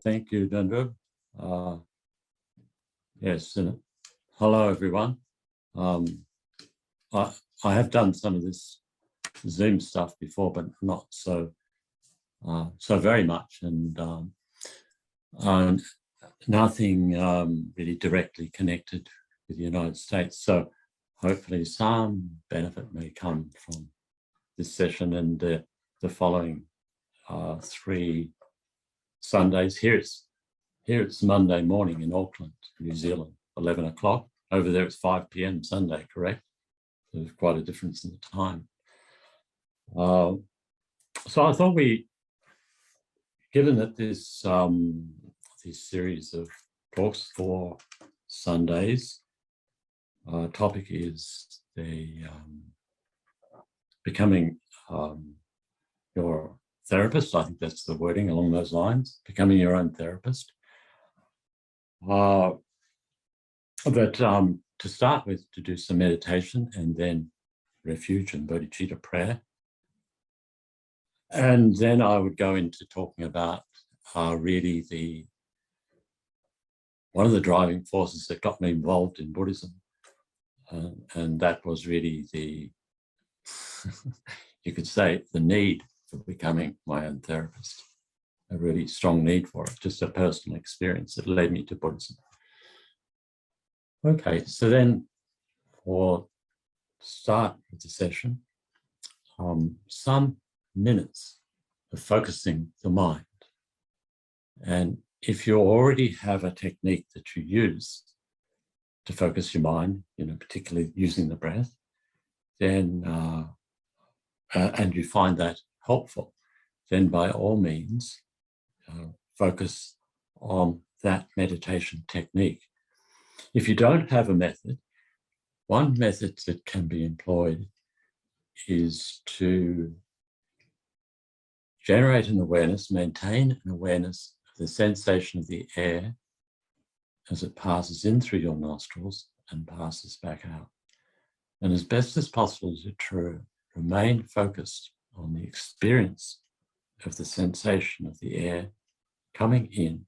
Thank you, Dendra. Yes, hello everyone. I have done some of this Zoom stuff before, but not so very much, and nothing really directly connected with the United States. So hopefully some benefit may come from this session and the following 3 Sundays. Here it's Monday morning in Auckland, New Zealand, 11 o'clock. Over there it's 5 p.m. Sunday, correct? There's quite a difference in the time. So I thought given that this series of talks for Sundays, topic is the becoming your therapist. I think that's the wording along those lines, becoming your own therapist. But to start with, to do some meditation and then refuge and Bodhicitta prayer. And then I would go into talking about really one of the driving forces that got me involved in Buddhism. And that was really you could say, the need for becoming my own therapist. A really strong need for it, just a personal experience that led me to Buddhism. Okay, so then for start with the session, some minutes of focusing the mind. And if you already have a technique that you use to focus your mind, particularly using the breath, then and you find that helpful, then by all means, focus on that meditation technique. If you don't have a method, one method that can be employed is to generate an awareness, maintain an awareness of the sensation of the air as it passes in through your nostrils and passes back out. And as best as possible to remain focused on the experience of the sensation of the air coming in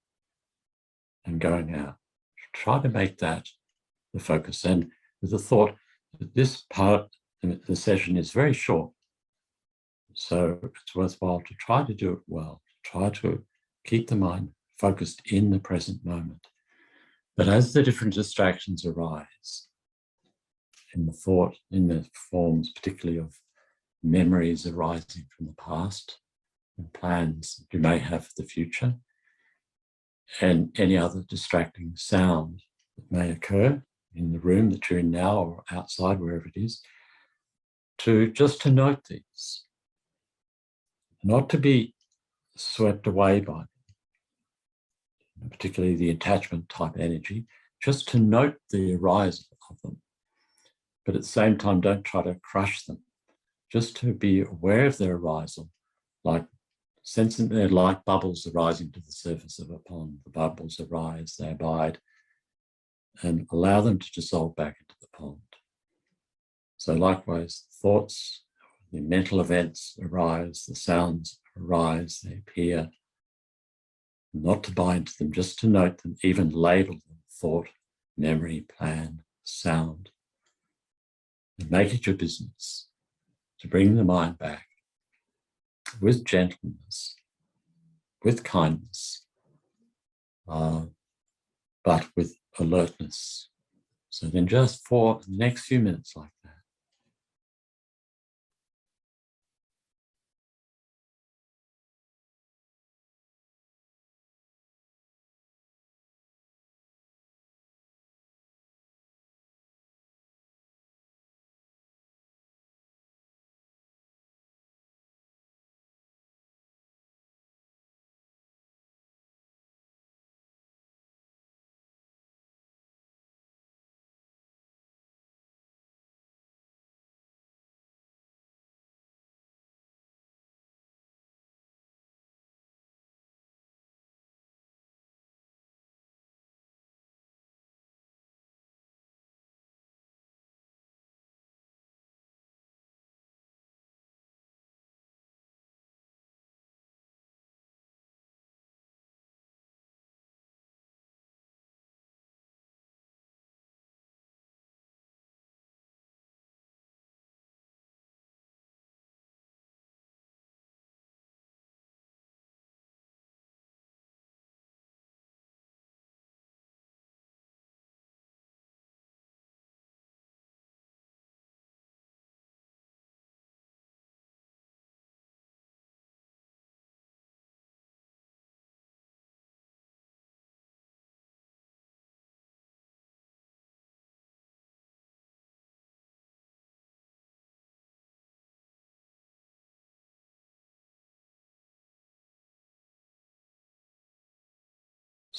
and going out. Try to make that the focus. And with the thought that this part of the session is very short, so it's worthwhile to try to do it well, try to keep the mind focused in the present moment. But as the different distractions arise in the thought, in the forms particularly of memories arising from the past and plans you may have for the future, and any other distracting sound that may occur in the room that you're in now or outside, wherever it is, just to note these, not to be swept away by them, particularly the attachment type energy, just to note the arising of them. But at the same time, don't try to crush them, just to be aware of their arisal, like sensing they're like bubbles arising to the surface of a pond. The bubbles arise, they abide, and allow them to dissolve back into the pond. So likewise, thoughts, the mental events arise, the sounds arise, they appear. Not to buy into them, just to note them, even label them, thought, memory, plan, sound. And make it your business to bring the mind back with gentleness, with kindness, but with alertness. So then just for the next few minutes like that.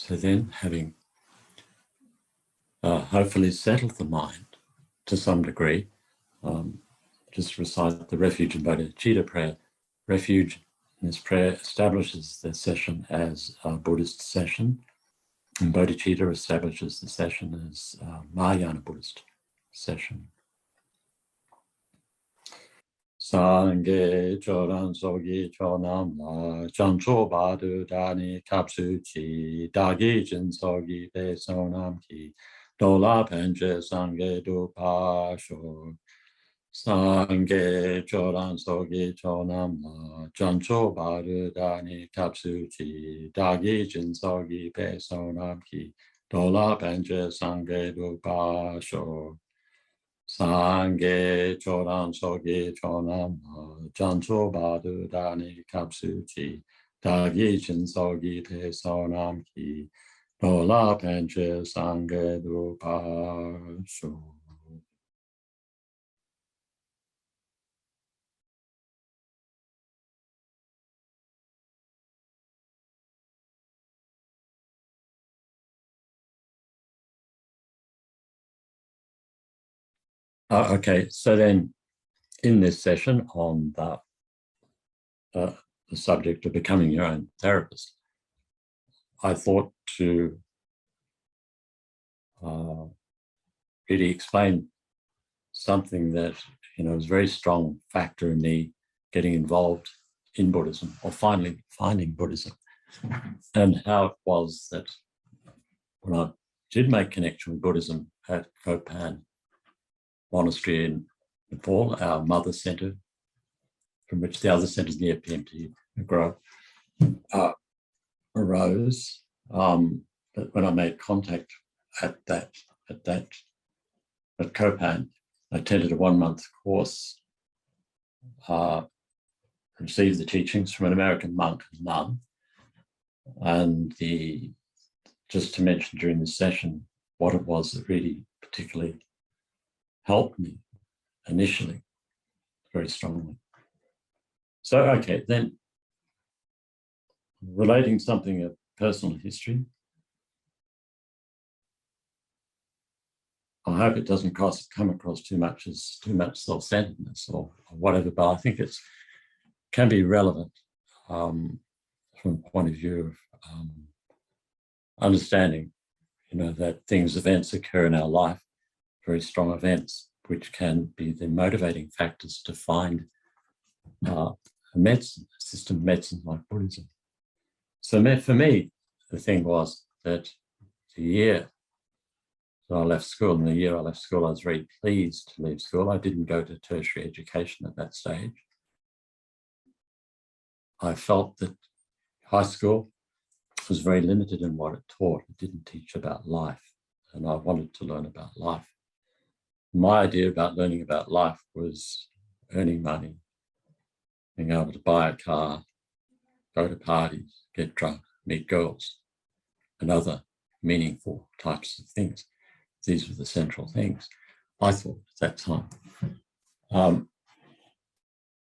So then, having hopefully settled the mind to some degree, just recite the Refuge and Bodhicitta prayer. Refuge in this prayer establishes the session as a Buddhist session, and Bodhicitta establishes the session as a Mahayana Buddhist session. Sangye choran sogi chonam la chancho badu dani kapsu chi dagi jin sogi pe sonam ki dola penche sangye du pasho. Sangye choran sogi chonam la chancho badu dani kapsu chi dagi jin sogi pe sonam ki dola penche sangye du pasho. Sangye choran sogi chonam jancho badu dani kapsuchi dagi chin sogi te sonam ki dola penche sangye drupa shu. Okay, so then in this session on the subject of becoming your own therapist, I thought to really explain something that was a very strong factor in me getting involved in Buddhism, or finally finding Buddhism, and how it was that when I did make connection with Buddhism at Kopan Monastery in Nepal, our mother center, from which the other centers near PMT arose. But when I made contact at Kopan, I attended a 1-month course, received the teachings from an American monk and nun, and just to mention during the session what it was that really particularly helped me initially very strongly. So, okay, then relating something of personal history, I hope it doesn't come across too much as too much self-centeredness or whatever, but I think it can be relevant from a point of view of understanding, that events occur in our life, very strong events, which can be the motivating factors to find a system of medicine like Buddhism. So for me, the thing was that the year that I left school, and the year I left school, I was very pleased to leave school. I didn't go to tertiary education at that stage. I felt that high school was very limited in what it taught. It didn't teach about life, and I wanted to learn about life. My idea about learning about life was earning money, being able to buy a car, go to parties, get drunk, meet girls, and other meaningful types of things. These were the central things, I thought, at that time.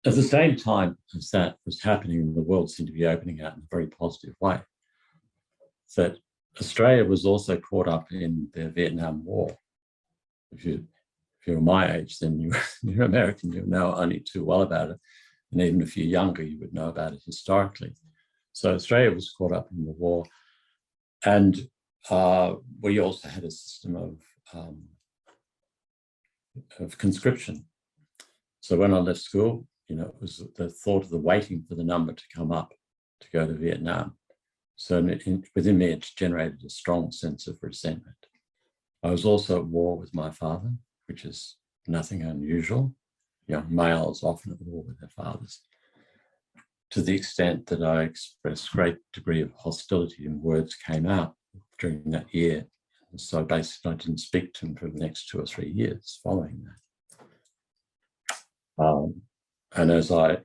At the same time as that was happening, the world seemed to be opening out in a very positive way. That Australia was also caught up in the Vietnam War. If you're my age, then you're American, you know only too well about it. And even if you're younger, you would know about it historically. So Australia was caught up in the war. And we also had a system of conscription. So when I left school, it was the thought of the waiting for the number to come up to go to Vietnam. So within me, it generated a strong sense of resentment. I was also at war with my father, which is nothing unusual. Young males often at war with their fathers, to the extent that I expressed great degree of hostility and words came out during that year. And so basically I didn't speak to him for the next 2 or 3 years following that. And as I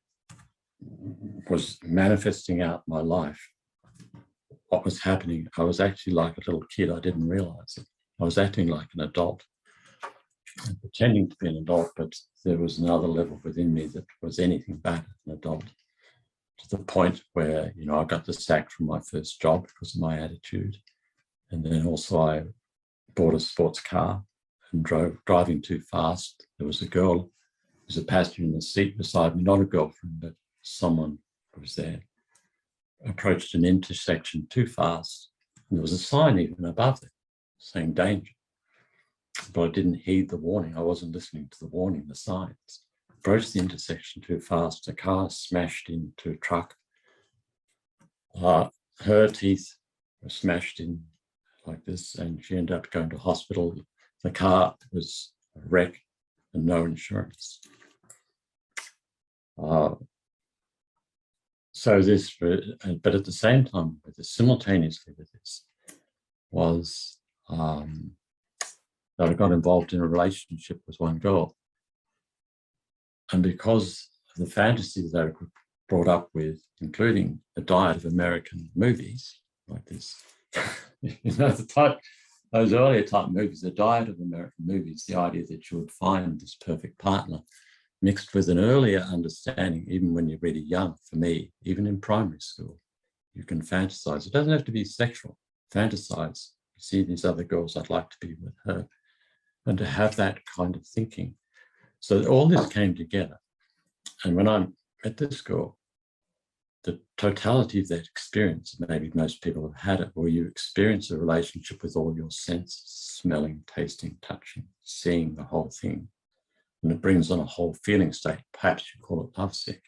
was manifesting out my life, what was happening, I was actually like a little kid. I didn't realize it. I was acting like an adult and pretending to be an adult, but there was another level within me that was anything but an adult, to the point where, I got the sack from my first job because of my attitude. And then also I bought a sports car and driving too fast. There was a girl who was a passenger in the seat beside me, not a girlfriend, but someone who was there. Approached an intersection too fast. And there was a sign even above it saying danger. But I didn't heed the warning. I wasn't listening to the warning, the signs. Approached the intersection too fast. A car smashed into a truck. Her teeth were smashed in like this, and she ended up going to hospital. The car was a wreck and no insurance. So this, but at the same time, simultaneously with this, was that I got involved in a relationship with one girl. And because of the fantasies that I brought up with, including a diet of American movies like this, those earlier type movies, the diet of American movies, the idea that you would find this perfect partner, mixed with an earlier understanding, even when you're really young, for me, even in primary school, you can fantasize. It doesn't have to be sexual. Fantasize. You see these other girls, I'd like to be with her. And to have that kind of thinking. So all this came together. And when I met this girl, the totality of that experience, maybe most people have had it, where you experience a relationship with all your senses, smelling, tasting, touching, seeing the whole thing. And it brings on a whole feeling state. Perhaps you call it lovesick.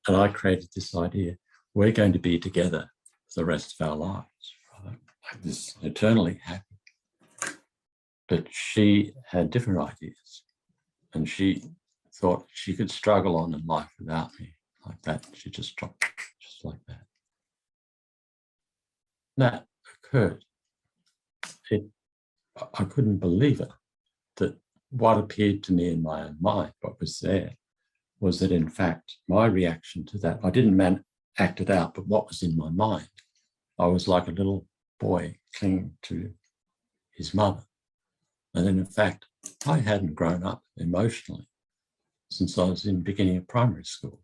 And I created this idea, we're going to be together for the rest of our lives, right? Like this, eternally happy. But she had different ideas. And she thought she could struggle on in life without me, like that. She just dropped, just like that. That occurred. I couldn't believe it, that what appeared to me in my own mind, what was there, was that in fact, my reaction to that, I didn't act it out, but what was in my mind, I was like a little boy clinging to his mother. And then in fact, I hadn't grown up emotionally since I was in the beginning of primary school.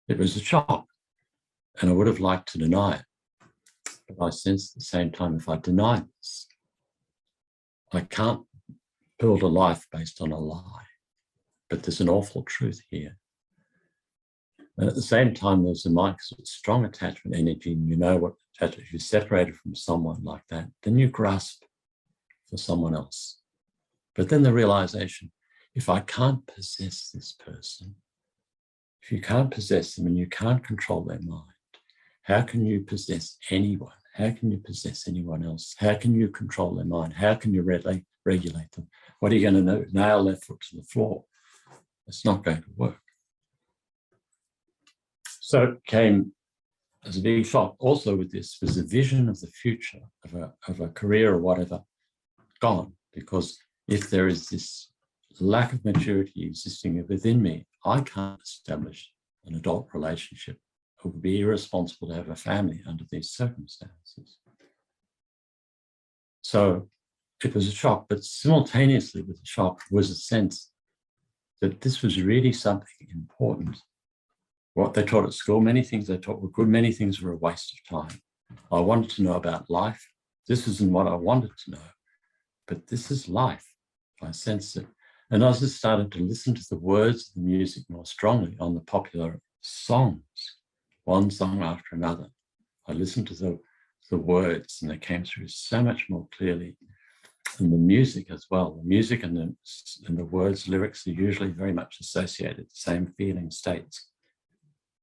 It was a shock, and I would have liked to deny it. But I sensed at the same time, if I deny this, I can't build a life based on a lie. But there's an awful truth here. And at the same time, there's a strong attachment energy, and you know what attachment, if you're separated from someone like that, then you grasp for someone else. But then the realization, if I can't possess this person, if you can't possess them and you can't control their mind, how can you possess anyone? How can you possess anyone else? How can you control their mind? How can you regulate them? What are you going to do? Nail their foot to the floor? It's not going to work. So it came as a big shock. Also with this was a vision of the future, of a career or whatever, gone. Because if there is this lack of maturity existing within me, I can't establish an adult relationship. It would be irresponsible to have a family under these circumstances. So it was a shock, but simultaneously with the shock was a sense that this was really something important. What they taught at school, many things they taught were good, many things were a waste of time. I wanted to know about life. This isn't what I wanted to know, but this is life. I sensed it. And I just started to listen to the words of the music more strongly on the popular songs, one song after another. I listened to the words, and they came through so much more clearly. And the music as well. The music and the words, lyrics are usually very much associated, same feeling states.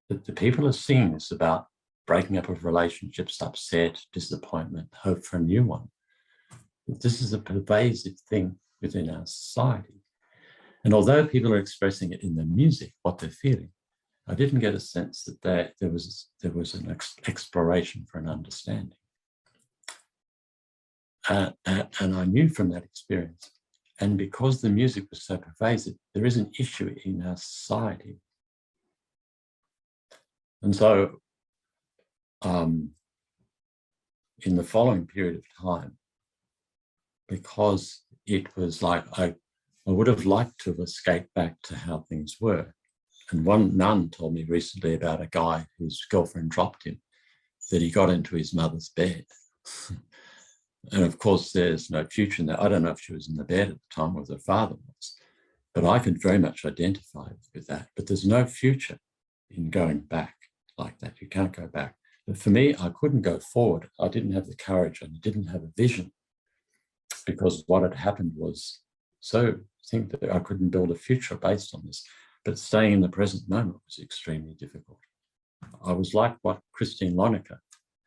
But the people are singing this about breaking up of relationships, upset, disappointment, hope for a new one. But this is a pervasive thing within our society. And although people are expressing it in the music, what they're feeling, I didn't get a sense that there was an exploration for an understanding. And I knew from that experience, and because the music was so pervasive, there is an issue in our society. And so in the following period of time, because it was like I would have liked to have escaped back to how things were. And one nun told me recently about a guy whose girlfriend dropped him, that he got into his mother's bed And of course, there's no future in that. I don't know if she was in the bed at the time or her father was, but I could very much identify with that. But there's no future in going back like that. You can't go back. But for me, I couldn't go forward. I didn't have the courage and I didn't have a vision, because what had happened was so I think that I couldn't build a future based on this. But staying in the present moment was extremely difficult. I was like what Christine Lonica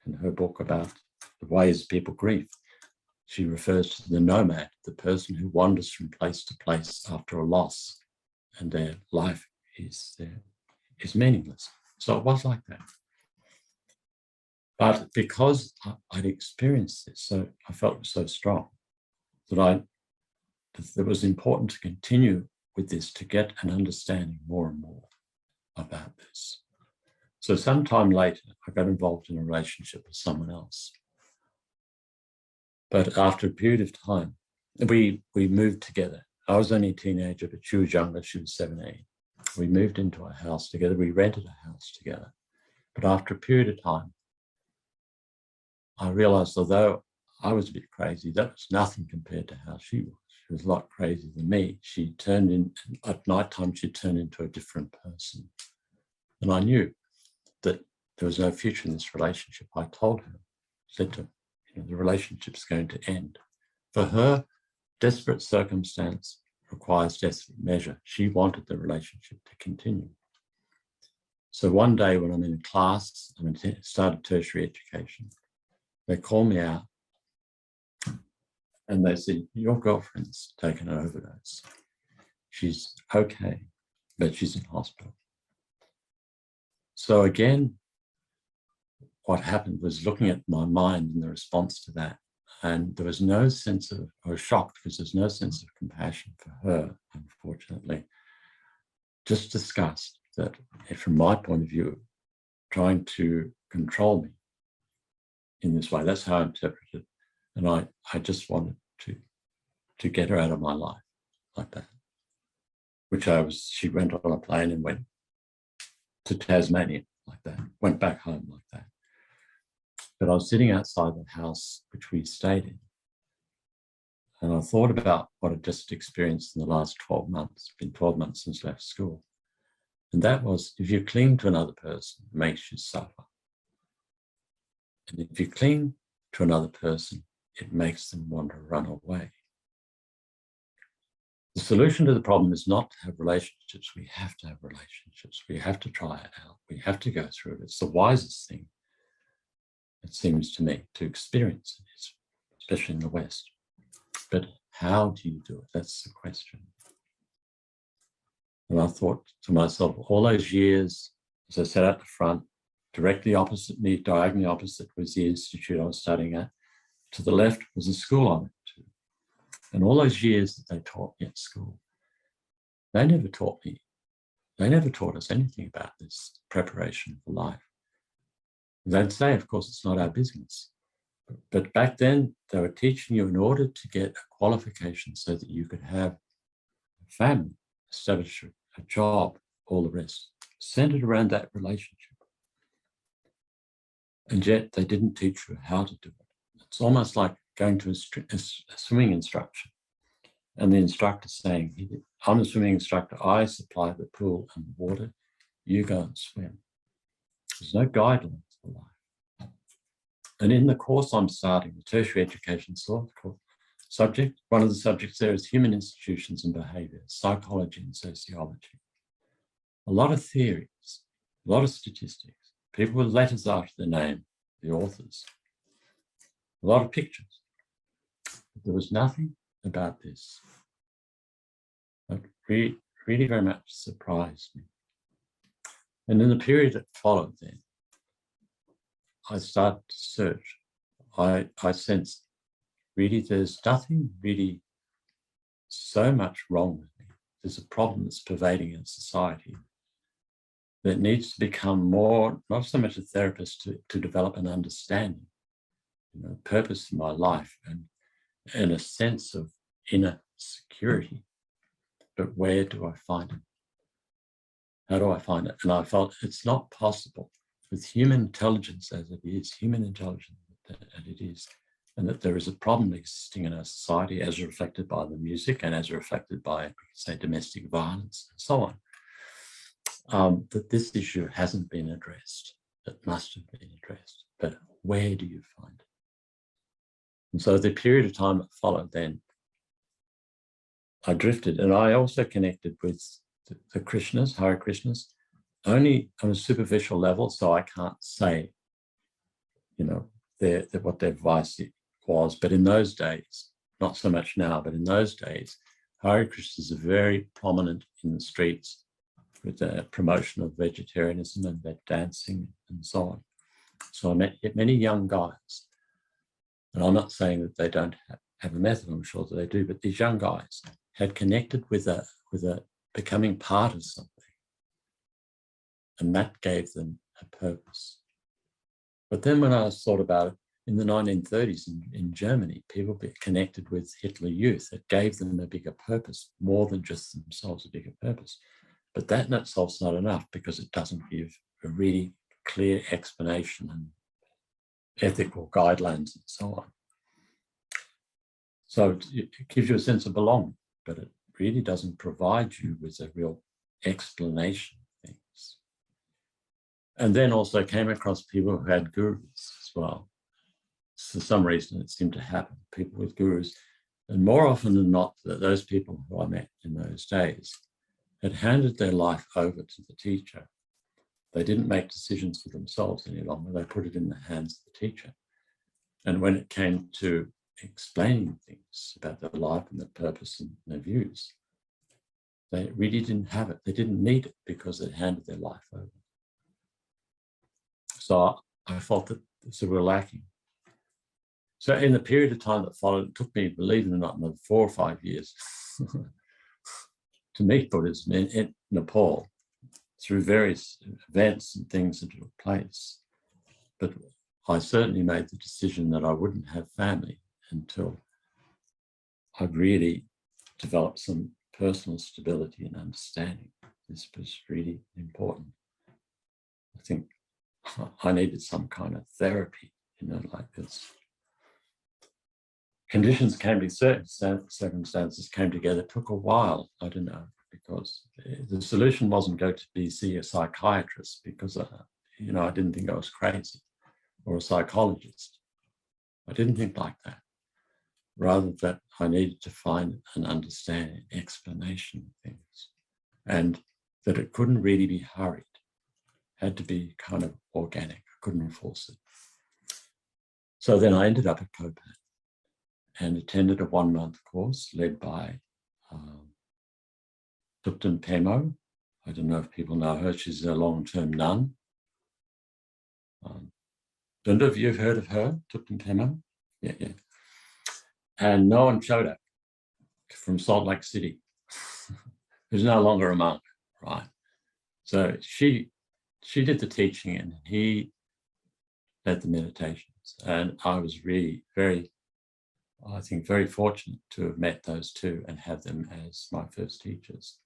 in her book about the ways people grieve. She refers to the nomad, the person who wanders from place to place after a loss, and their life is meaningless. So it was like that. But because I'd experienced this, so I felt it was so strong that it was important to continue with this to get an understanding more and more about this. So sometime later, I got involved in a relationship with someone else. But after a period of time, we moved together. I was only a teenager, but she was younger. She was 17. We moved into a house together. We rented a house together. But after a period of time, I realized, although I was a bit crazy, that was nothing compared to how she was. She was a lot crazier than me. She turned in, at nighttime, she turned into a different person. And I knew that there was no future in this relationship. I told her, said to her, the relationship's going to end. For her, desperate circumstance requires desperate measure. She wanted the relationship to continue. So one day when I'm in class, I'm in started tertiary education, they call me out and they said, your girlfriend's taken an overdose. She's okay, but she's in hospital. So again, what happened was looking at my mind and the response to that. And there was no sense of, I was shocked because there's no sense of compassion for her, unfortunately. Just disgust that, from my point of view, trying to control me in this way. That's how I interpreted it. And I just wanted to get her out of my life like that. She went on a plane and went to Tasmania like that, went back home like that. But I was sitting outside the house which we stayed in, and I thought about what I'd just experienced in the last 12 months. It's been 12 months since I left school. And that was, if you cling to another person, it makes you suffer. And if you cling to another person, it makes them want to run away. The solution to the problem is not to have relationships. We have to have relationships. We have to try it out. We have to go through it. It's the wisest thing, it seems to me, to experience it, especially in the West. But how do you do it? That's the question. And I thought to myself, all those years, as I sat at the front, directly opposite me, diagonally opposite was the institute I was studying at. To the left was the school I went to. And all those years that they taught me at school, they never taught us anything about this preparation for life. They'd say, of course, it's not our business. But back then, they were teaching you in order to get a qualification so that you could have a family, establish a job, all the rest, centered around that relationship. And yet they didn't teach you how to do it. It's almost like going to a swimming instruction and the instructor saying, I'm the swimming instructor, I supply the pool and the water, you go and swim. There's no guidelines for life. And in the course I'm starting, the tertiary education subject, one of the subjects there is human institutions and behavior, psychology and sociology. A lot of theories, a lot of statistics, people with letters after their name, the authors, a lot of pictures. But there was nothing about this that really very much surprised me. And in the period that followed then, I started to search. I sensed really there's nothing really so much wrong with me. There's a problem that's pervading in society that needs to become more, not so much a therapist to develop an understanding, purpose in my life and a sense of inner security. But where do I find it? How do I find it? And I felt it's not possible with human intelligence as it is, human intelligence and it is, and that there is a problem existing in our society as reflected by the music and as reflected by, say, domestic violence and so on, that this issue hasn't been addressed. It must have been addressed, but where do you find it? And so the period of time that followed then, I drifted, and I also connected with the Krishnas, Hare Krishnas, only on a superficial level, so I can't say, you know, what their advice was. But in those days, not so much now, but in those days, Hare Krishnas are very prominent in the streets with the promotion of vegetarianism and their dancing and so on. So I met many young guys, and I'm not saying that they don't have a method, I'm sure that they do, but these young guys had connected with a becoming part of something, and that gave them a purpose. But then when I thought about it, in the 1930s in Germany, people connected with Hitler Youth. It gave them a bigger purpose, more than just themselves a bigger purpose. But that in itself is not enough, because it doesn't give a really clear explanation and ethical guidelines and so on. So it gives you a sense of belonging, but it really doesn't provide you with a real explanation of things. And then also came across people who had gurus as well. For some reason, it seemed to happen, people with gurus. And more often than not, those people who I met in those days had handed their life over to the teacher. They didn't make decisions for themselves any longer. They put it in the hands of the teacher. And when it came to explaining things about their life and their purpose and their views, they really didn't have it. They didn't need it because they handed their life over. So I felt that it's a real lacking. So in the period of time that followed, it took me, believe it or not, another 4 or 5 years to meet Buddhism in Nepal through various events and things that took place. But I certainly made the decision that I wouldn't have family until I'd really developed some personal stability and understanding. This was really important. I think I needed some kind of therapy, you know, like this. Conditions came to certain circumstances came together. It took a while, I don't know, because the solution wasn't going to be see a psychiatrist, because, you know, I didn't think I was crazy, or a psychologist. I didn't think like that. Rather that I needed to find an understanding, explanation of things, and that it couldn't really be hurried. It had to be kind of organic. I couldn't force it. So then I ended up at Copan and attended a 1-month course led by Thupten Pemo. I don't know if people know her. She's a long-term nun. Don't know if you've heard of her, Thupten Pemo? Yeah. And Noam Chodak from Salt Lake City, who's no longer a monk, right? So she did the teaching and he led the meditations. And I was really very fortunate to have met those two and have them as my first teachers.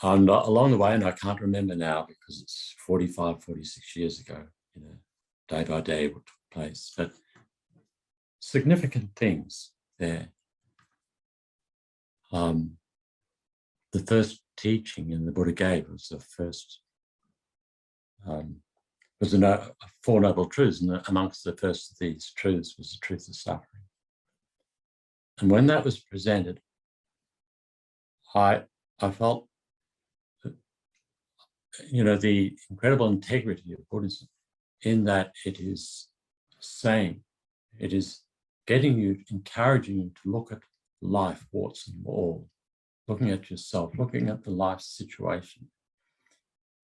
And along the way, and I can't remember now because it's 45, 46 years ago, you know, day by day what took place, but significant things there. The first teaching in the Buddha gave was the first, was the 4 Noble Truths, and amongst the first of these truths was the truth of suffering. And when that was presented, I felt that, you know, the incredible integrity of Buddhism, in that it is saying, it is getting you, encouraging you to look at life, warts and all, looking at yourself, looking at the life situation.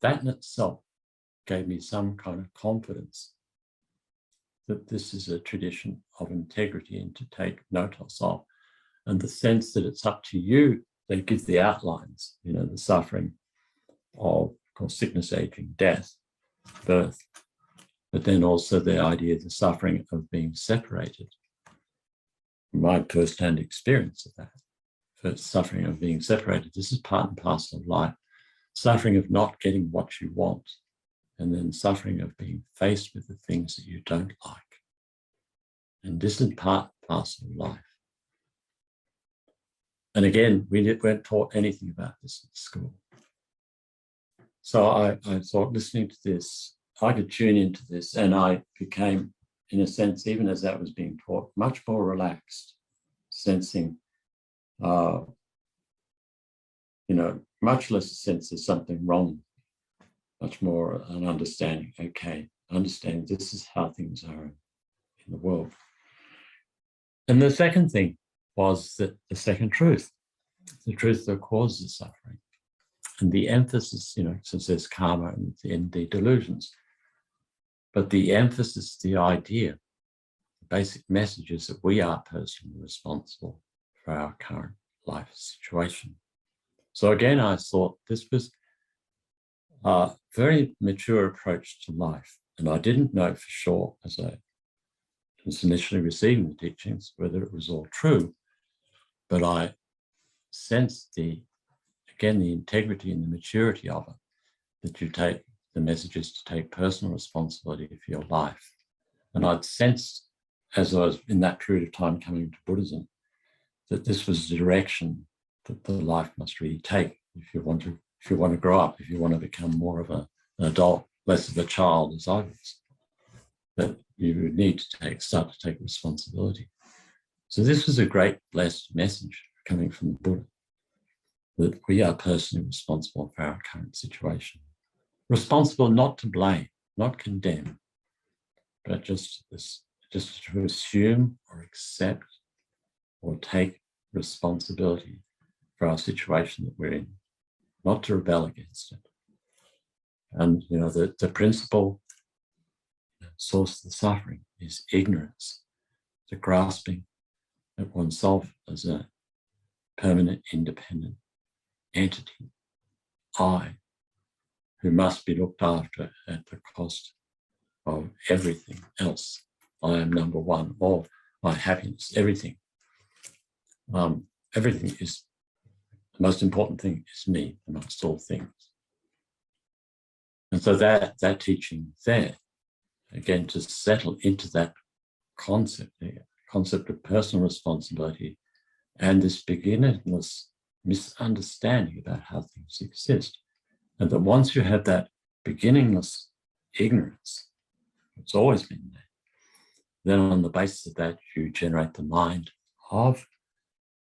That in itself gave me some kind of confidence that this is a tradition of integrity and to take notice of, and the sense that it's up to you. They give the outlines, you know, the suffering of course, sickness, aging, death, birth, but then also the idea of the suffering of being separated. My first-hand experience of that, first suffering of being separated, this is part and parcel of life. Suffering of not getting what you want and then suffering of being faced with the things that you don't like. And this is part and parcel of life. And again, we weren't taught anything about this at school. So I thought, listening to this, I could tune into this, and I became, in a sense, even as that was being taught, much more relaxed, sensing, much less a sense of something wrong, much more an understanding, okay, understanding this is how things are in the world. And the second thing was that the second truth, the truth that causes suffering. And the emphasis, since there's karma and the delusions, but the emphasis, the idea, the basic message is that we are personally responsible for our current life situation. So again, I thought this was a very mature approach to life. And I didn't know for sure, as I was initially receiving the teachings, whether it was all true, but I sensed the integrity and the maturity of it, that you take the messages to take personal responsibility for your life. And I'd sensed, as I was in that period of time coming to Buddhism, that this was the direction that the life must really take if you want to grow up, if you want to become more of an adult, less of a child as I was, that you need to start to take responsibility. So this was a great blessed message coming from the Buddha, that we are personally responsible for our current situation. Responsible not to blame, not condemn, but just to assume or accept or take responsibility for our situation that we're in, not to rebel against it. And the principal source of the suffering is ignorance, the grasping at oneself as a permanent, independent entity, I, who must be looked after at the cost of everything else. I am number one, all my happiness, everything. Everything is, the most important thing is me amongst all things. And so that teaching there, again, to settle into that concept of personal responsibility and this beginningless misunderstanding about how things exist. And that once you have that beginningless ignorance, it's always been there, then on the basis of that, you generate the mind of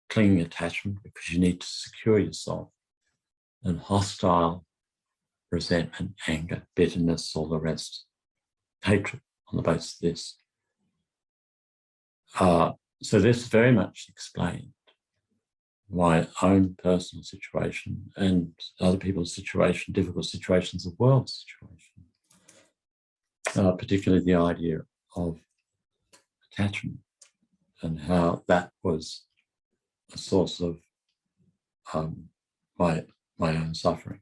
clinging attachment because you need to secure yourself, and hostile resentment, anger, bitterness, all the rest, hatred on the basis of this. So this very much explained my own personal situation and other people's situation, difficult situations of world situation, particularly the idea of attachment and how that was a source of my own suffering.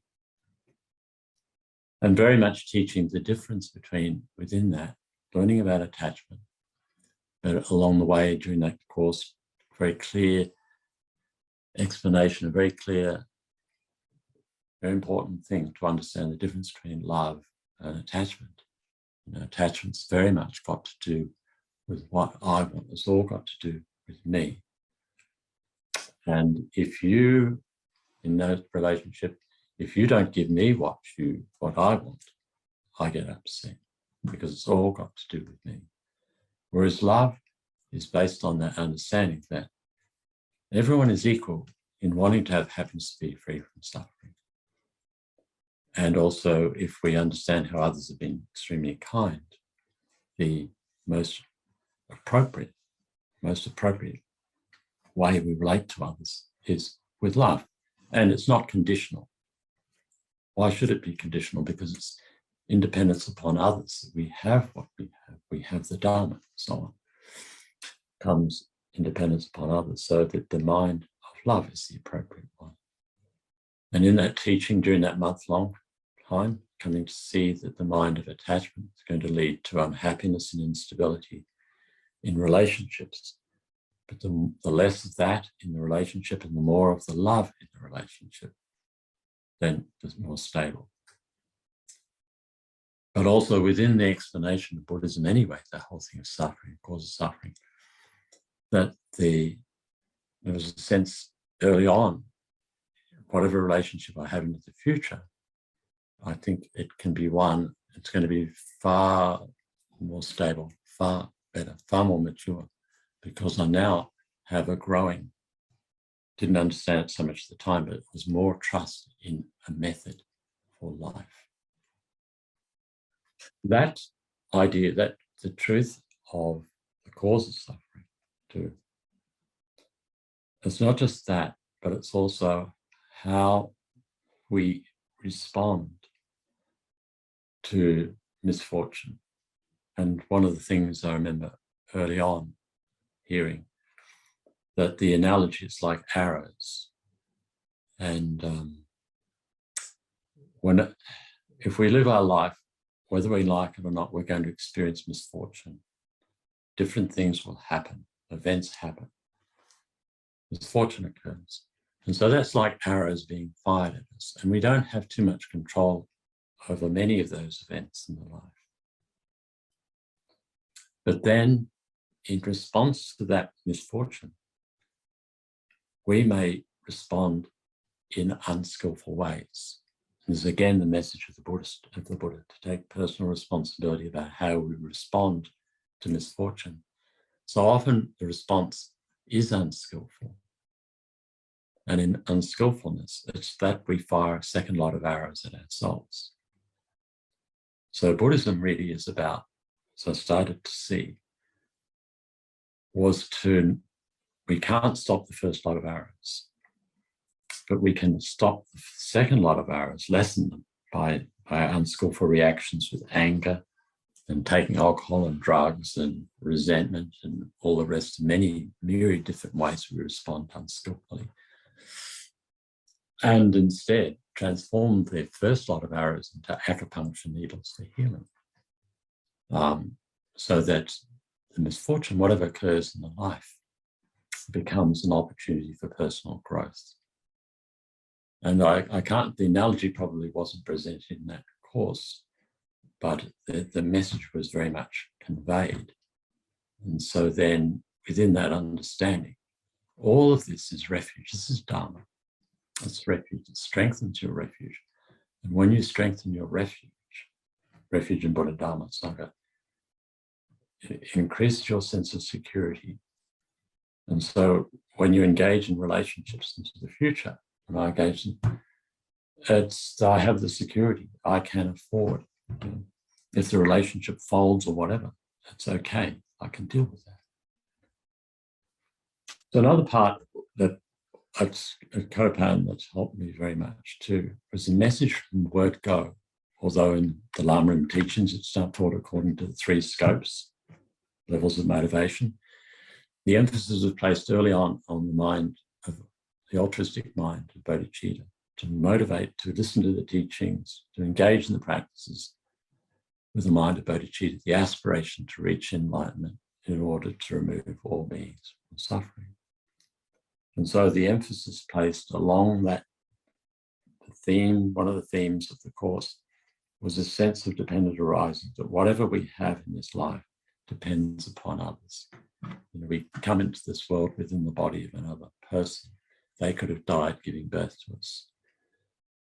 And very much teaching the difference within that, learning about attachment, but along the way during that course, very clear explanation, a very clear, very important thing to understand the difference between love and attachment. Attachment's very much got to do with what I want. It's all got to do with me. And if you, in that relationship, if you don't give me what I want, I get upset because it's all got to do with me. Whereas love is based on that understanding that everyone is equal in wanting to have happiness, to be free from suffering. And also, if we understand how others have been extremely kind, the most appropriate way we relate to others is with love. And it's not conditional. Why should it be conditional? Because it's independence upon others. We have what we have. We have the Dharma, and so on. Comes independence upon others, so that the mind of love is the appropriate one. And in that teaching, during that month-long time, coming to see that the mind of attachment is going to lead to unhappiness and instability in relationships. But the less of that in the relationship and the more of the love in the relationship, then it's more stable. but also within the explanation of Buddhism anyway, the whole thing of suffering, causes suffering, that there was a sense early on, whatever relationship I have into the future, I think it can be one, it's going to be far more stable, far better, far more mature, because I now have a growing, didn't understand it so much at the time, but it was more trust in a method for life. That idea, that the truth of the cause of suffering too, it's not just that, but it's also how we respond to misfortune. And one of the things I remember early on hearing, that the analogy is like arrows. And if we live our life, whether we like it or not, we're going to experience misfortune. Different things will happen, events happen, misfortune occurs. And so that's like arrows being fired at us. And we don't have too much control over many of those events in the life. But then, in response to that misfortune, we may respond in unskillful ways. This is again the message of the Buddha, to take personal responsibility about how we respond to misfortune. So often the response is unskillful. And in unskillfulness, it's that we fire a second lot of arrows at ourselves. So Buddhism really is about, so I started to see, we can't stop the first lot of arrows, but we can stop the second lot of arrows, lessen them by unskillful reactions with anger and taking alcohol and drugs and resentment and all the rest of many myriad different ways we respond unskillfully. And instead transform the first lot of arrows into acupuncture needles for healing. So that the misfortune, whatever occurs in the life, becomes an opportunity for personal growth. And I can't, the analogy probably wasn't presented in that course, but the message was very much conveyed. And so then within that understanding, all of this is refuge. This is Dharma. It's refuge. It strengthens your refuge. And when you strengthen your refuge in Buddha Dharma Sangha, it increases your sense of security. And so when you engage in relationships into the future, when I engage in, I have the security I can afford. If the relationship folds or whatever, it's okay. I can deal with that. So another part that a co-pan that's helped me very much too was the message from the word go. Although in the Lama Rim teachings, it's not taught according to the 3 scopes, levels of motivation. The emphasis was placed early on the mind of the altruistic mind of Bodhicitta, to motivate, to listen to the teachings, to engage in the practices with the mind of Bodhicitta, the aspiration to reach enlightenment in order to remove all beings from suffering. And so the emphasis placed along that theme, one of the themes of the course, was a sense of dependent arising, that whatever we have in this life depends upon others. We come into this world within the body of another person. They could have died giving birth to us.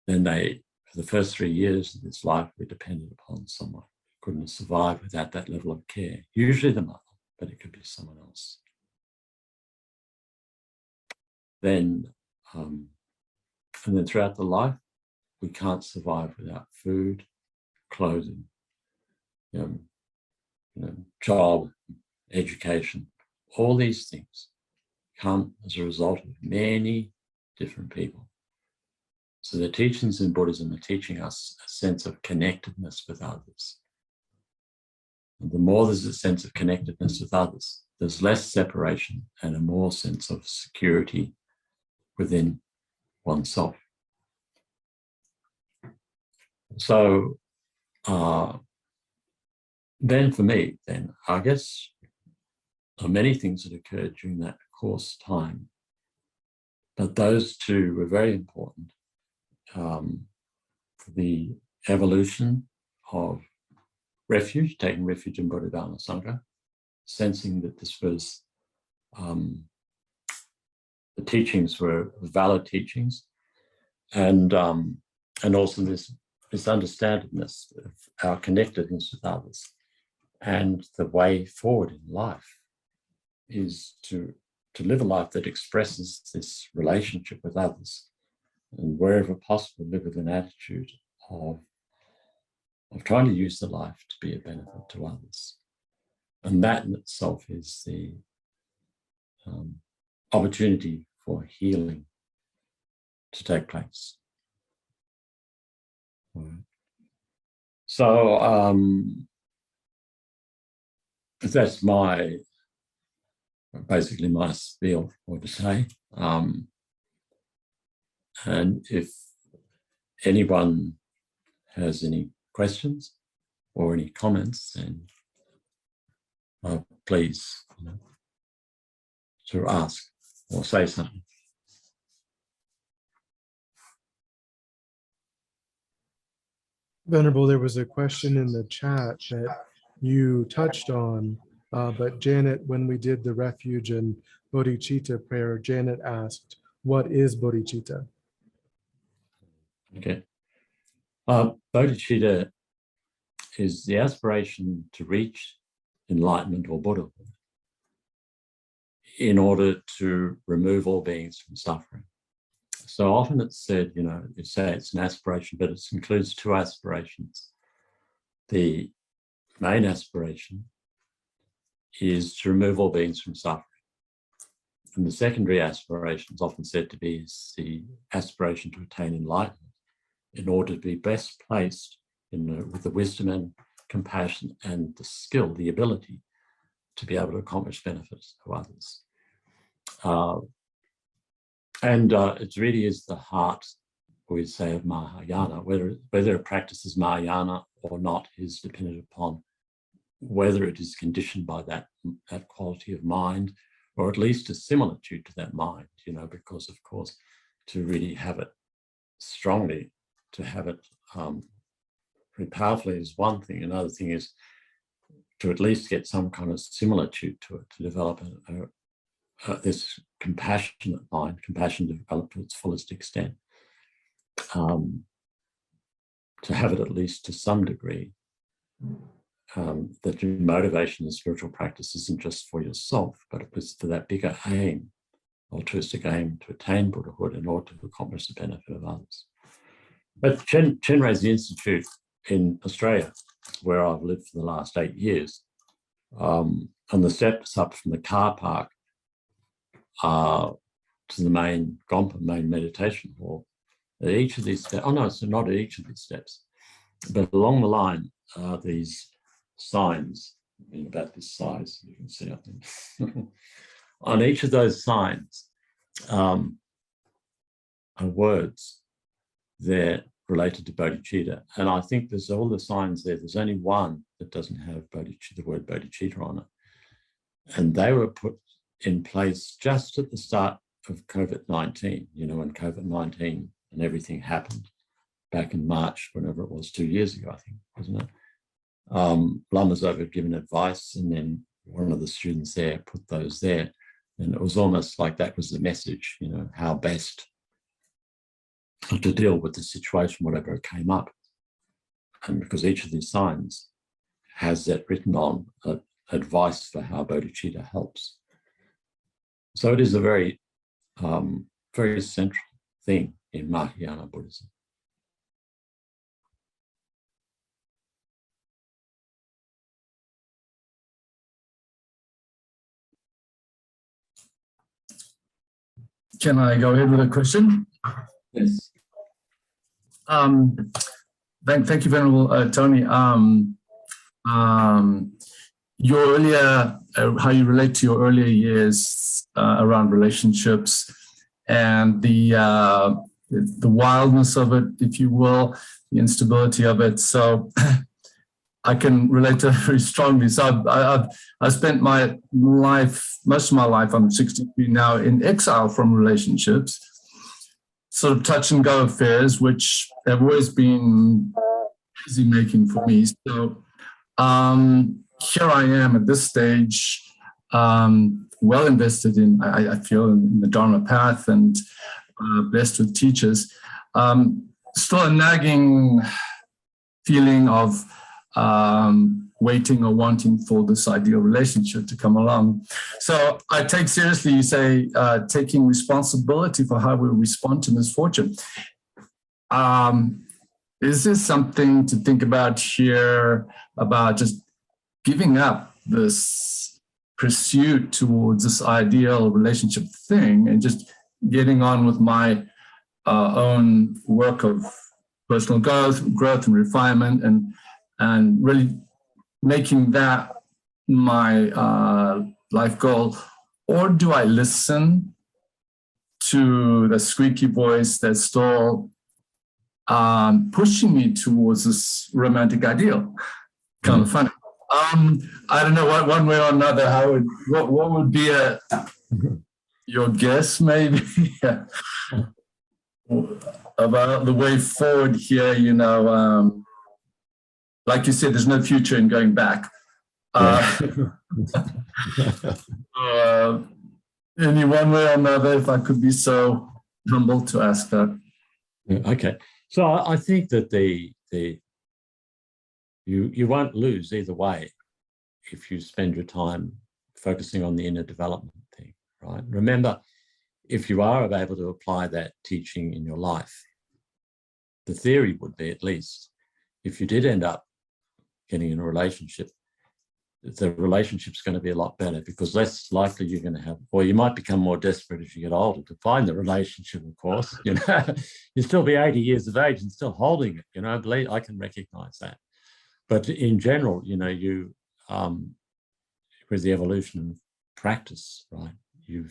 Then for the first 3 years of this life, we depended upon someone. We couldn't have survived without that level of care. Usually the mother, but it could be someone else. Then, and then throughout the life, we can't survive without food, clothing, job, education. All these things come as a result of many different people. So the teachings in Buddhism are teaching us a sense of connectedness with others. And the more there's a sense of connectedness with others, there's less separation and a more sense of security within oneself. So then for me, I guess there are many things that occurred during that course time, but those 2 were very important. The evolution of refuge, taking refuge in Bodhidharma Sangha, sensing that this was, the teachings were valid teachings, and also this understandedness of our connectedness with others. And the way forward in life is to live a life that expresses this relationship with others, and wherever possible, live with an attitude of trying to use the life to be a benefit to others. And that in itself is the opportunity for healing to take place. So that's basically my spiel for today. And if anyone has any questions or any comments, then please to ask or say something. Venerable, there was a question in the chat that you touched on, but Janet, when we did the refuge and bodhicitta prayer, Janet asked, what is bodhicitta? Okay. Bodhicitta is the aspiration to reach enlightenment or Buddhahood in order to remove all beings from suffering. So often it's said, you say it's an aspiration, but it includes two aspirations. The main aspiration is to remove all beings from suffering. And the secondary aspiration is often said to be the aspiration to attain enlightenment in order to be best placed with the wisdom and compassion and the skill, the ability to be able to accomplish benefits to others. It really is the heart, we'd say, of Mahayana. Whether a practice is Mahayana or not is dependent upon whether it is conditioned by that quality of mind, or at least a similitude to that mind, because of course, to really have it strongly, to have it very powerfully is one thing. Another thing is to at least get some kind of similitude to it, to develop this compassionate mind, compassion developed to its fullest extent, to have it at least to some degree, that your motivation in spiritual practice isn't just for yourself, but it was for that bigger aim, altruistic aim to attain Buddhahood in order to accomplish the benefit of others. But Chenrezig Institute in Australia, where I've lived for the last 8 years, on the steps up from the car park to the main Gompa, main meditation hall, at each of these steps, so not at each of these steps, but along the line are these signs, about this size, you can see, I think. On each of those signs are words there related to bodhicitta. And I think there's all the signs there. There's only one that doesn't have the word bodhicitta on it. And they were put in place just at the start of COVID-19, when COVID-19 and everything happened back in March, whenever it was, 2 years ago, I think, wasn't it? Lama Zopa had given advice, and then one of the students there put those there. And it was almost like that was the message, how best to deal with the situation, whatever came up. And because each of these signs has that written on advice for how bodhicitta helps. So it is a very, very central thing in Mahayana Buddhism. Can I go ahead with a question? Yes. Thank you, Venerable Tony. Your earlier, how you relate to your earlier years around relationships and the wildness of it, if you will, the instability of it. So I can relate to it very strongly. So I spent my life, most of my life, I'm 63 now, in exile from relationships, sort of touch and go affairs, which have always been busy making for me. So here I am at this stage, well invested in, I feel, in the Dharma path and blessed with teachers. Still a nagging feeling of waiting or wanting for this ideal relationship to come along. So I take seriously, you say, taking responsibility for how we respond to misfortune. Is this something to think about here, about just giving up this pursuit towards this ideal relationship thing and just getting on with my own work of personal growth and refinement, and really making that my life goal? Or do I listen to the squeaky voice that's still pushing me towards this romantic ideal? Kind of funny. I don't know, one way or another, what would be your guess, maybe? About the way forward here, you know, like you said, there's no future in going back. Any one way or another, if I could be so humble to ask that. Okay, so I think that you won't lose either way if you spend your time focusing on the inner development thing, right? Remember, if you are able to apply that teaching in your life, the theory would be, at least, if you did end up getting in a relationship, the relationship's going to be a lot better, because less likely you're going to have, or you might become more desperate as you get older to find the relationship, of course. You know, you still be 80 years of age and still holding it, you know, I can recognize that. But in general, you know, with the evolution of practice, right, you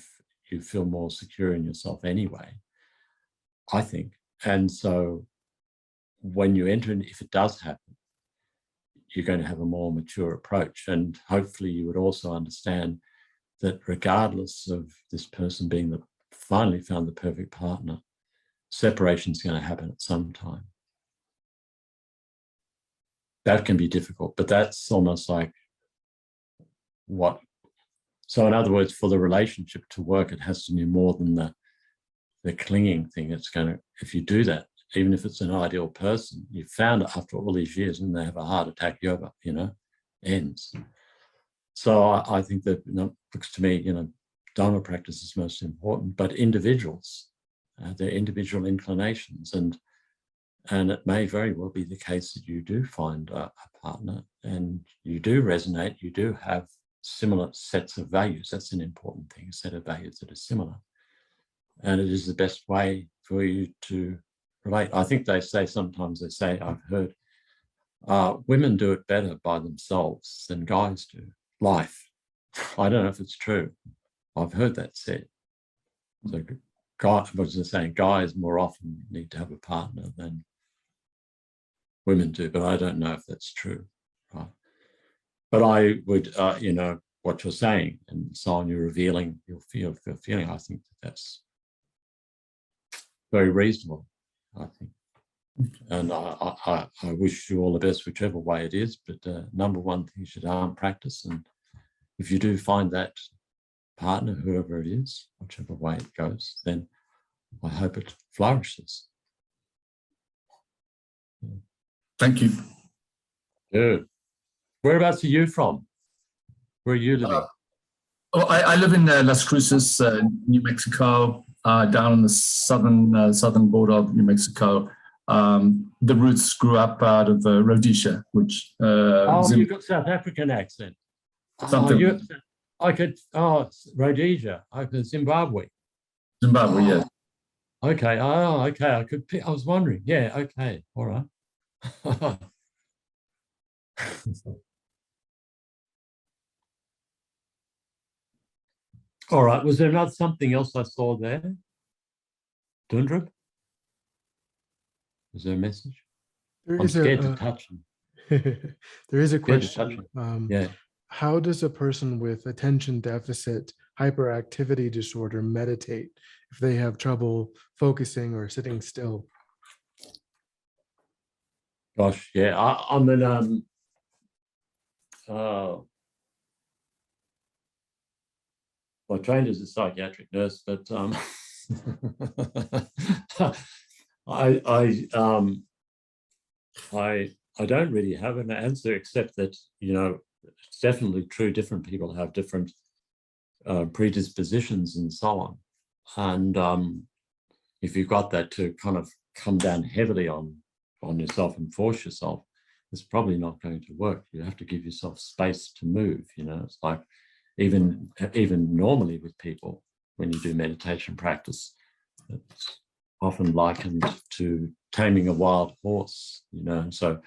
feel more secure in yourself anyway, I think. And so when you enter, if it does happen, you're going to have a more mature approach. And hopefully you would also understand that regardless of this person being finally found the perfect partner, separation is going to happen at some time. That can be difficult, but that's almost like what. So in other words, for the relationship to work, it has to be more than the clinging thing. It's going to, if you do that, even if it's an ideal person, you found it after all these years and they have a heart attack, yoga, you know, ends. So I think that, you know, looks to me, you know, Dharma practice is most important, but individuals, their individual inclinations, and it may very well be the case that you do find a partner and you do resonate, you do have similar sets of values. That's an important thing, a set of values that are similar. And it is the best way for you to relate. I think sometimes they say, I've heard, women do it better by themselves than guys do. Life. I don't know if it's true. I've heard that said. So guys more often need to have a partner than women do, but I don't know if that's true. Right? But I would, you know, what you're saying, and so on, you're revealing your feeling. I think that's very reasonable, I think. And I wish you all the best, whichever way it is. But number one thing, you should practice. And if you do find that partner, whoever it is, whichever way it goes, then I hope it flourishes. Thank you. Good. Whereabouts are you from? Where are you living? I live in Las Cruces, New Mexico, down on the southern border of New Mexico. The roots grew up out of Rhodesia, which... you've got South African accent. Something. Rhodesia. Zimbabwe. Zimbabwe, yeah. Okay. Oh, okay. I was wondering. Yeah. Okay. All right. All right. Was there something else I saw there? Dundrup? Was there a message? I'm scared to touch them. There is a question. Yeah. How does a person with attention deficit hyperactivity disorder meditate if they have trouble focusing or sitting still? Gosh, yeah. I mean, I trained as a psychiatric nurse, but I don't really have an answer, except that, you know, it's definitely true. Different people have different predispositions and so on. And if you've got that to kind of come down heavily on yourself and force yourself, it's probably not going to work. You have to give yourself space to move. You know, it's like even normally with people, when you do meditation practice, it's often likened to taming a wild horse, you know. And so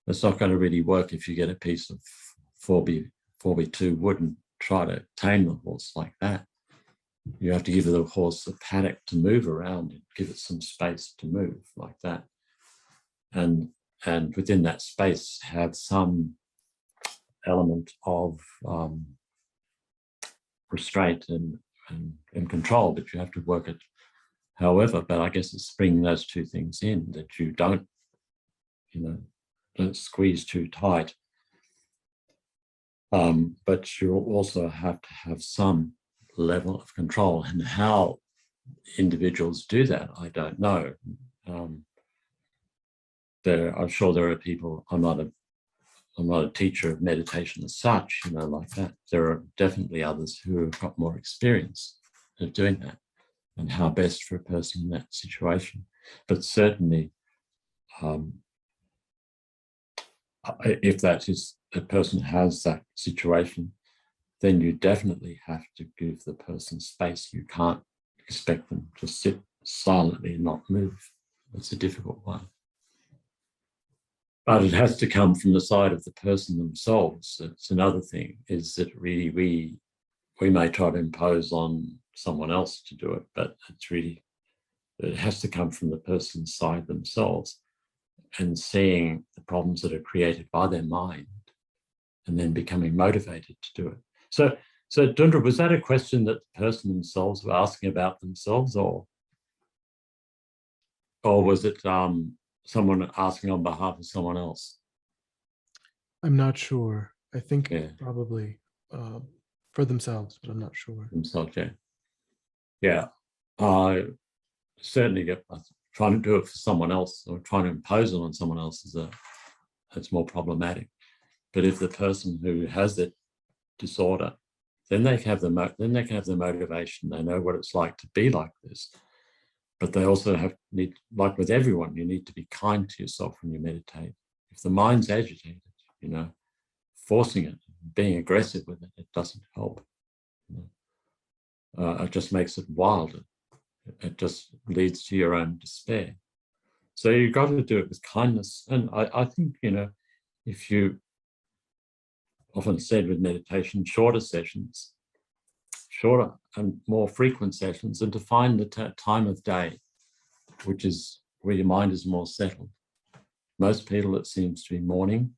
it's not going to really work if you get a piece of 4x2 wood and try to tame the horse like that. You have to give the horse a paddock to move around and give it some space to move like that. And within that space have some element of restraint and control, but you have to work it however. But I guess it's bringing those two things in, that you don't, you know, don't squeeze too tight. But you also have to have some level of control, and how individuals do that, I don't know. I'm sure there are people. I'm not a teacher of meditation as such, you know, like that. There are definitely others who have got more experience of doing that, and how best for a person in that situation. But certainly, if that is a person has that situation, then you definitely have to give the person space. You can't expect them to sit silently and not move. It's a difficult one. But it has to come from the side of the person themselves. It's another thing, is that really we may try to impose on someone else to do it, but it has to come from the person's side themselves, and seeing the problems that are created by their mind and then becoming motivated to do it. So Dundra, was that a question that the person themselves were asking about themselves, or was it someone asking on behalf of someone else? I'm not sure. I think probably for themselves, but I'm not sure. Themselves, yeah. Yeah, I certainly get trying to do it for someone else, or trying to impose it on someone else it's more problematic. But if the person who has that disorder, then they can have the motivation. They know what it's like to be like this. But they also need, like with everyone, you need to be kind to yourself when you meditate. If the mind's agitated, you know, forcing it, being aggressive with it, it doesn't help. You know? It just makes it wilder. It just leads to your own despair. So you've got to do it with kindness. And I think, you know, if you often said with meditation, shorter sessions, shorter and more frequent sessions, and to find the time of day, which is where your mind is more settled. Most people, it seems to be morning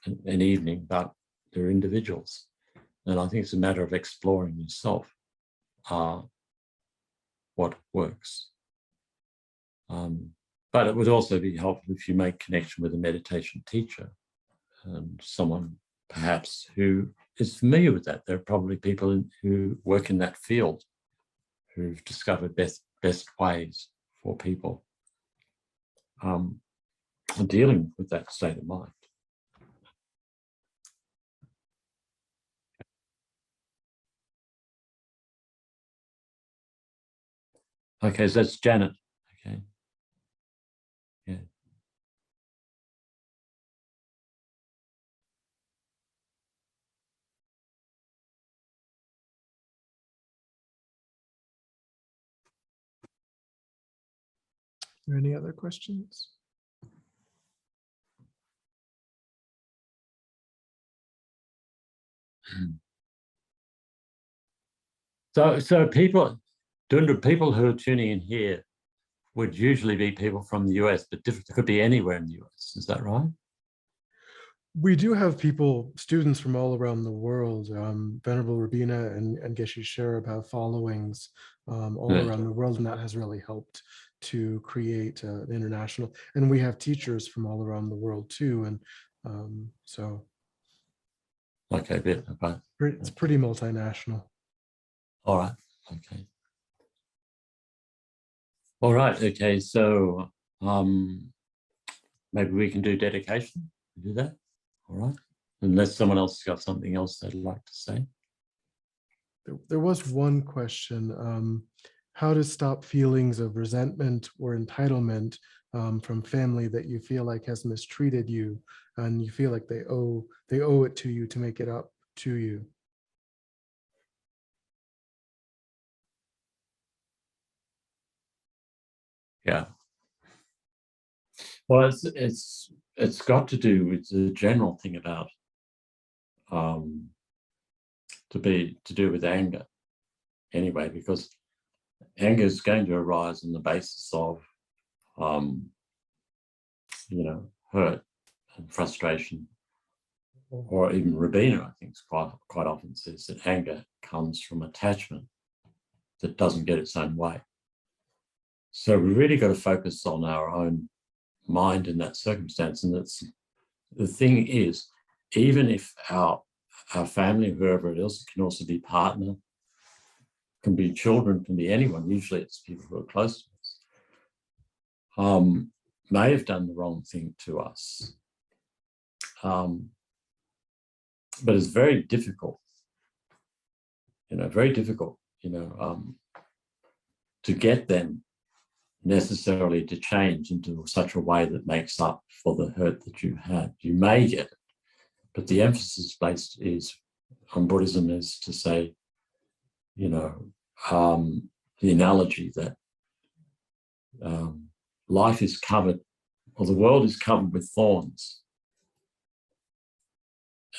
and evening, but they're individuals. And I think it's a matter of exploring yourself, what works. But it would also be helpful if you make connection with a meditation teacher, and someone perhaps who is familiar with that. There are probably people who work in that field who've discovered best ways for people dealing with that state of mind. Okay, so that's Janet. Okay. Yeah. Are there any other questions? So people who are tuning in here would usually be people from the US, but it could be anywhere in the US. Is that right? We do have students from all around the world. Venerable Rabina and Geshe Sherab have followings all around the world, and that has really helped to create an international. And we have teachers from all around the world too, and so Okay, a bit of both. It's pretty multinational. All right. Okay. All right. Okay. So maybe we can do dedication. Do that. All right. Unless someone else has got something else they'd like to say. There was one question. How to stop feelings of resentment or entitlement from family that you feel like has mistreated you, and you feel like they owe it to you to make it up to you. Yeah. Well, it's got to do with the general thing about to do with anger anyway, because anger is going to arise on the basis of hurt and frustration, or even Rabina, I think, quite often says that anger comes from attachment that doesn't get its own way. So we really got to focus on our own mind in that circumstance. And that's the thing is, even if our family, whoever it is, can also be partner, can be children, can be anyone, usually it's people who are close to us, may have done the wrong thing to us. But it's very difficult, to get them necessarily to change into such a way that makes up for the hurt that you had. You may get it, but the emphasis based on Buddhism is to say, the analogy that life is covered, or the world is covered with thorns.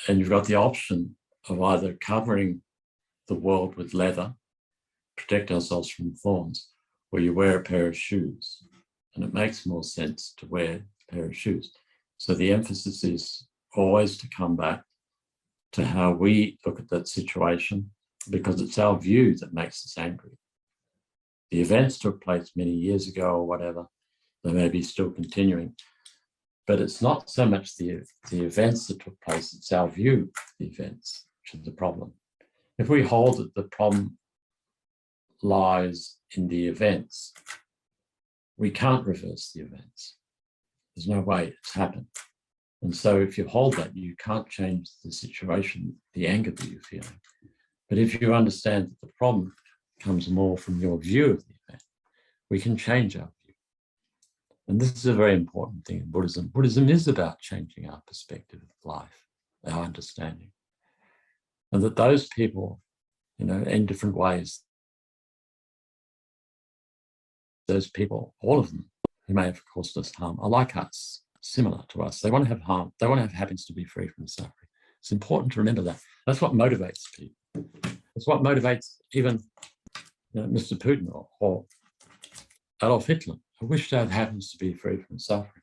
And you've got the option of either covering the world with leather, protect ourselves from thorns, or you wear a pair of shoes. And it makes more sense to wear a pair of shoes. So the emphasis is always to come back to how we look at that situation, because it's our view that makes us angry. The events took place many years ago or whatever, they may be still continuing, but it's not so much the events that took place, it's our view of the events, which is the problem. If we hold that the problem lies in the events, we can't reverse the events. There's no way it's happened. And so if you hold that, you can't change the situation, the anger that you're feeling. But if you understand that the problem comes more from your view of the event, we can change our view. And this is a very important thing in Buddhism. Buddhism is about changing our perspective of life, our understanding. And that those people, in different ways, those people, all of them, who may have caused us harm, are like us, similar to us. They want to have harm. They want to have happiness, to be free from suffering. It's important to remember that. That's what motivates people. It's what motivates even Mr. Putin or Adolf Hitler, who wish to have happiness, to be free from suffering.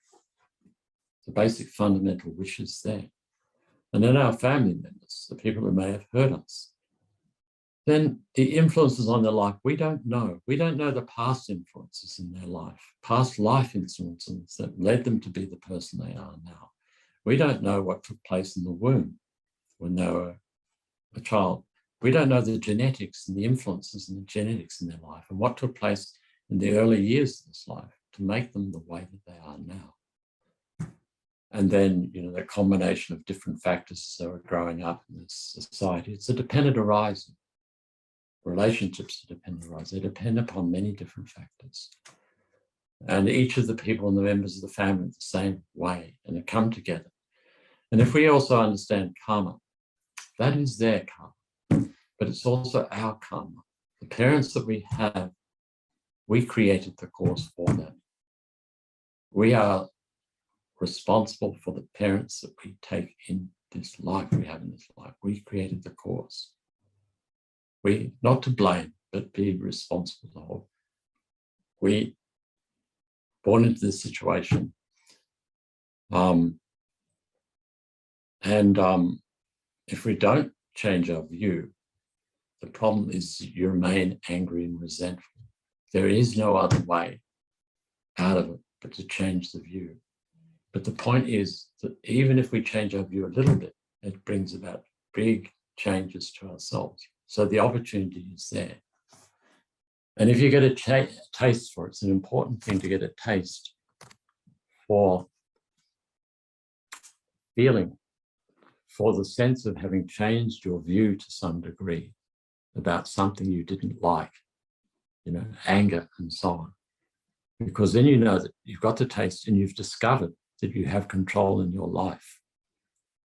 The basic fundamental wish is there. And then our family members, the people who may have hurt us, then the influences on their life, we don't know. We don't know the past influences in their life, past life influences that led them to be the person they are now. We don't know what took place in the womb when they were a child. We don't know the genetics and the influences and the genetics in their life and what took place in the early years of this life to make them the way that they are now. And then, the combination of different factors as they were growing up in this society. It's a dependent arising. Relationships are dependent arising. They depend upon many different factors. And each of the people and the members of the family the same way, and they come together. And if we also understand karma, that is their karma, but it's also our karma. The parents that we have, we created the cause for them. We are responsible for the parents that we take in this life we have in this life. We created the cause. We, not to blame, but be responsible. We born into this situation. If we don't change our view, the problem is you remain angry and resentful. There is no other way out of it but to change the view. But the point is that even if we change our view a little bit, it brings about big changes to ourselves. So the opportunity is there. And if you get a taste for it, it's an important thing to get a taste for feeling, for the sense of having changed your view to some degree about something you didn't like, you know, anger and so on. Because then you know that you've got the taste and you've discovered that you have control in your life.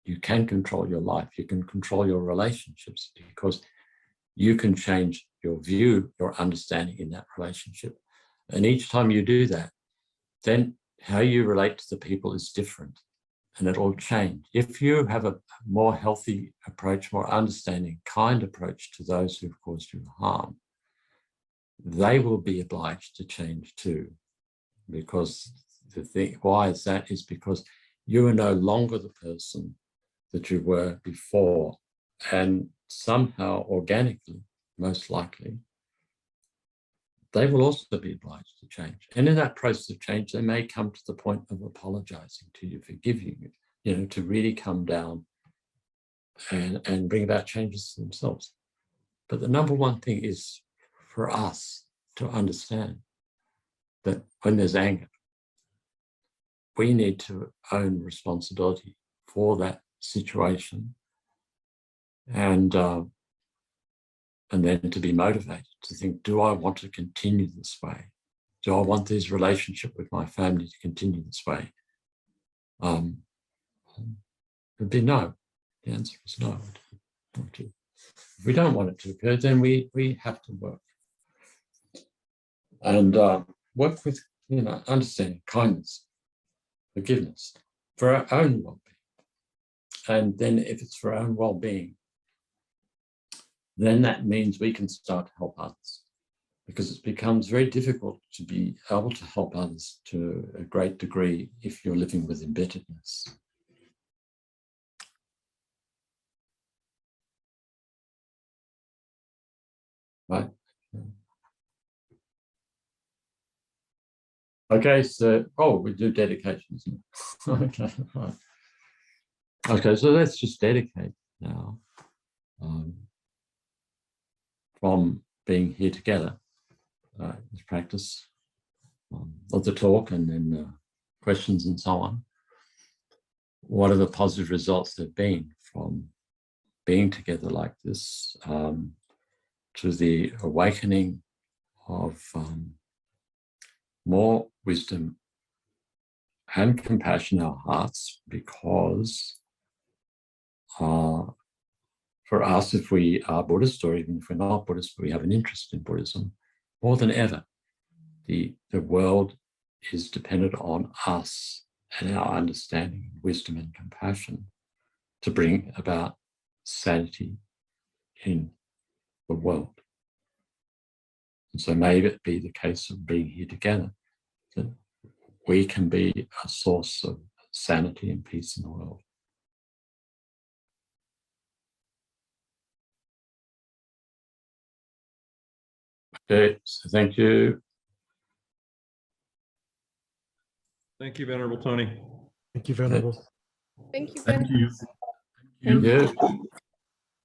You can control your life. You can control your relationships because you can change your view, your understanding in that relationship. And each time you do that, then how you relate to the people is different and it'll change. If you have a more healthy approach, more understanding, kind approach to those who've caused you harm, they will be obliged to change too. Because the thing, why is that? Is because you are no longer the person that you were before. And somehow, organically, most likely, they will also be obliged to change. And in that process of change, they may come to the point of apologizing to you, forgiving you, you know, to really come down and bring about changes to themselves. But the number one thing is for us to understand that when there's anger, we need to own responsibility for that situation and then to be motivated to think, do I want to continue this way? Do I want this relationship with my family to continue this way? It would be no. The answer is no. If we don't want it to occur, then we have to work. And work with, you know, understanding, kindness, forgiveness for our own well-being. And then if it's for our own well-being, then that means we can start to help others, because it becomes very difficult to be able to help others to a great degree if you're living with embitteredness. Right? Okay, so, we do dedications. Okay, right. Okay, so let's just dedicate now from being here together, this practice of the talk and then questions and so on. What are the positive results there have been from being together like this to the awakening of more wisdom and compassion in our hearts, because for us, if we are Buddhist, or even if we're not Buddhist, but we have an interest in Buddhism, more than ever, the world is dependent on us and our understanding, wisdom and compassion to bring about sanity in the world. And so may it be the case of being here together, that we can be a source of sanity and peace in the world. Okay, so thank you. Thank you, Venerable Tony. Thank you, Venerable. Thank you, Thank Ben. you. Thank you.